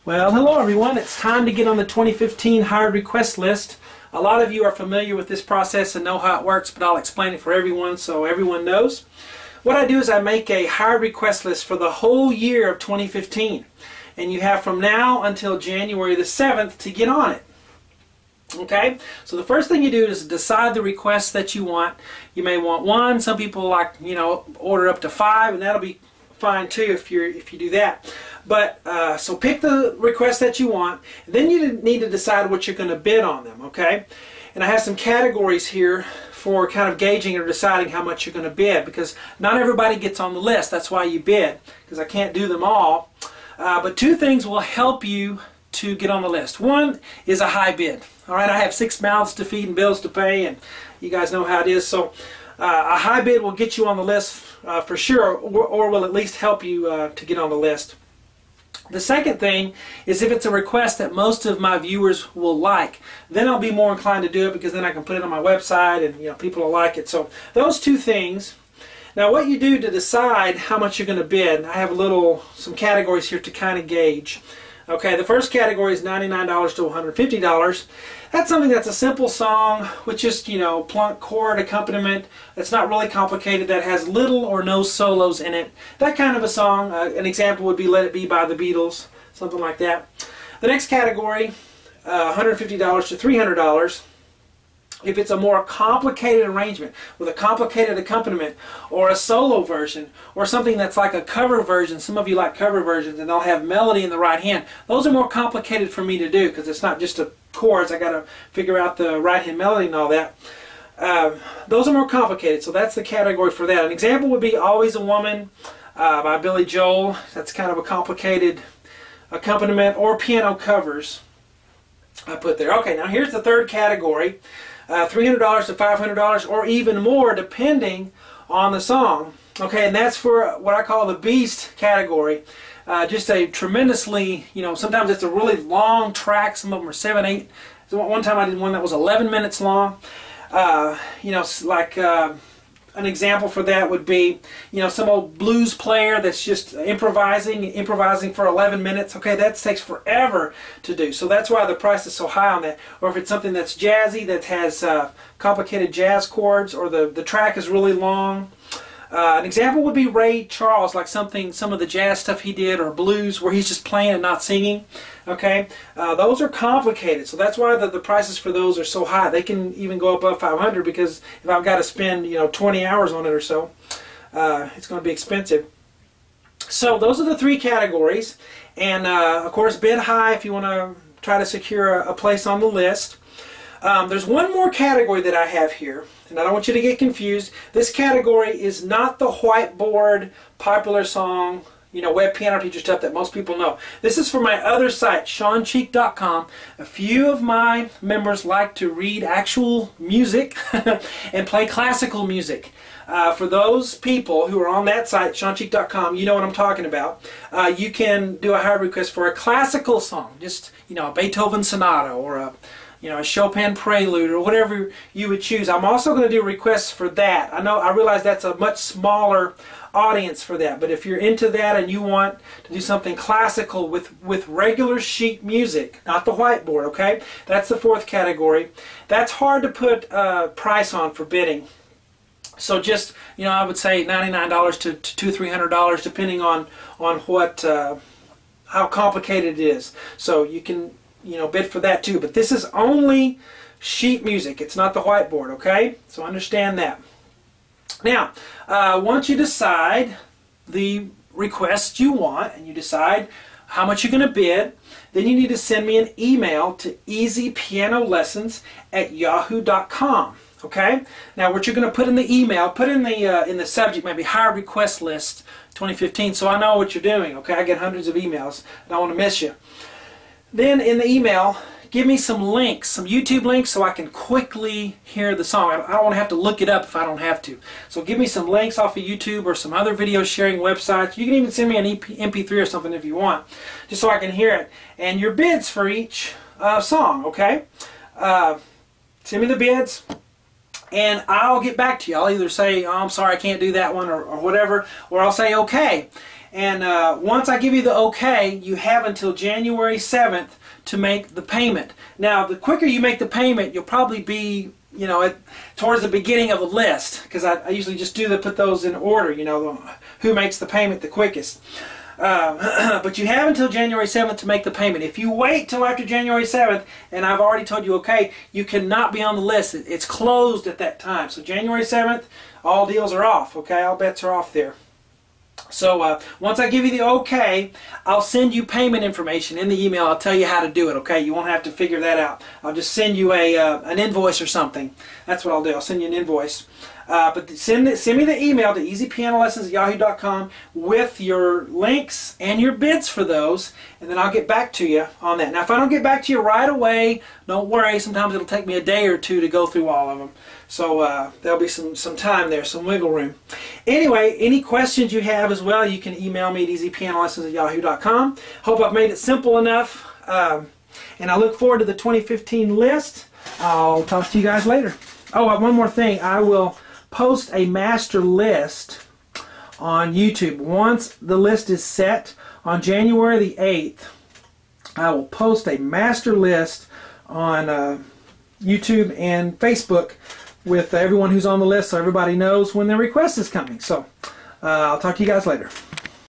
Well, hello everyone. It's time to get on the 2015 hired request list. A lot of you are familiar with this process and know how it works, but I'll explain it for everyone so everyone knows. What I do is I make a hired request list for the whole year of 2015. And you have from now until January the 7th to get on it. Okay, so the first thing you do is decide the requests that you want. You may want one. Some people like, order up to 5, and that'll be fine too if you do that. But so pick the request that you want. Then you need to decide what you're going to bid on them. Okay, and I have some categories here for kind of gauging or deciding how much you're going to bid, because not everybody gets on the list. That's why you bid, because I can't do them all. But two things will help you to get on the list. One is a high bid. All right, I have 6 mouths to feed and bills to pay, and you guys know how it is. So a high bid will get you on the list for sure, or will at least help you to get on the list. The second thing is if it's a request that most of my viewers will like, then I'll be more inclined to do it, because then I can put it on my website and people will like it. So those two things. Now what you do to decide how much you're going to bid, I have some categories here to kind of gauge. Okay, the first category is $99 to $150. That's something that's a simple song with just, plunk chord accompaniment. That's not really complicated, that has little or no solos in it. That kind of a song. An example would be Let It Be by the Beatles, something like that. The next category, $150 to $300. If it's a more complicated arrangement with a complicated accompaniment, or a solo version, or something that's like a cover version. Some of you like cover versions, and they'll have melody in the right hand. Those are more complicated for me to do, because it's not just chords. I got to figure out the right hand melody and all that. Those are more complicated, so that's the category for that. An example would be Always a Woman by Billy Joel. That's kind of a complicated accompaniment, or piano covers I put there. Okay, now here's the third category. $300 to $500, or even more depending on the song. Okay, and that's for what I call the beast category. Just a tremendously, sometimes it's a really long track. Some of them are 7, 8. So one time I did one that was 11 minutes long. An example for that would be, some old blues player that's just improvising for 11 minutes. Okay, that takes forever to do. So that's why the price is so high on that. Or if it's something that's jazzy, that has complicated jazz chords, or the track is really long. An example would be Ray Charles, like some of the jazz stuff he did, or blues where he's just playing and not singing. Okay, those are complicated, so that's why the prices for those are so high. They can even go above $500, because if I've got to spend 20 hours on it or so, it's going to be expensive. So those are the 3 categories, and of course bid high if you want to try to secure a place on the list. There's one more category that I have here, and I don't want you to get confused. This category is not the whiteboard popular song, web piano teacher stuff that most people know. This is for my other site, ShawnCheek.com. A few of my members like to read actual music and play classical music. For those people who are on that site, ShawnCheek.com, you know what I'm talking about. You can do a hired request for a classical song, just a Beethoven sonata, or a Chopin prelude, or whatever you would choose. I'm also going to do requests for that. I realize that's a much smaller audience for that, but if you're into that and you want to do something classical with regular sheet music, not the whiteboard, okay? That's the 4th category. That's hard to put a price on for bidding. So just, I would say $99 to $200-300, depending on what how complicated it is. So you can bid for that too, but this is only sheet music. It's not the whiteboard, okay? So understand that. Now, once you decide the request you want, and you decide how much you're going to bid, then you need to send me an email to easypianolessons@yahoo.com. Okay? Now, what you're going to put in the email, put in the subject maybe hired request list 2015, so I know what you're doing. Okay? I get hundreds of emails. I don't want to miss you. Then in the email, give me some links, some YouTube links, so I can quickly hear the song. I don't want to have to look it up if I don't have to. So give me some links off of YouTube or some other video sharing websites. You can even send me an MP3 or something if you want, just so I can hear it. And your bids for each song, okay? Send me the bids, and I'll get back to you. I'll either say, oh, I'm sorry, I can't do that one, or whatever, or I'll say okay. And once I give you the okay, you have until January 7th to make the payment. Now, the quicker you make the payment, you'll probably be, you know, towards the beginning of the list, because I usually just put those in order, you know, who makes the payment the quickest. But you have until January 7th to make the payment. If you wait till after January 7th, and I've already told you okay, you cannot be on the list. It's closed at that time. So January 7th, all deals are off, okay? All bets are off there. So once I give you the okay, I'll send you payment information in the email. I'll tell you how to do it, okay? You won't have to figure that out. I'll just send you an invoice or something. That's what I'll do. I'll send you an invoice. But send me the email to easypianolessons@yahoo.com with your links and your bids for those, and then I'll get back to you on that. Now, if I don't get back to you right away, don't worry. Sometimes it'll take me a day or two to go through all of them. So there'll be some time there, some wiggle room. Anyway, any questions you have as well, you can email me at easypianolessons@yahoo.com. Hope I've made it simple enough, and I look forward to the 2015 list. I'll talk to you guys later. Oh, one more thing. I will post a master list on YouTube. Once the list is set on January the 8th, I will post a master list on YouTube and Facebook with everyone who's on the list, so everybody knows when their request is coming. So I'll talk to you guys later.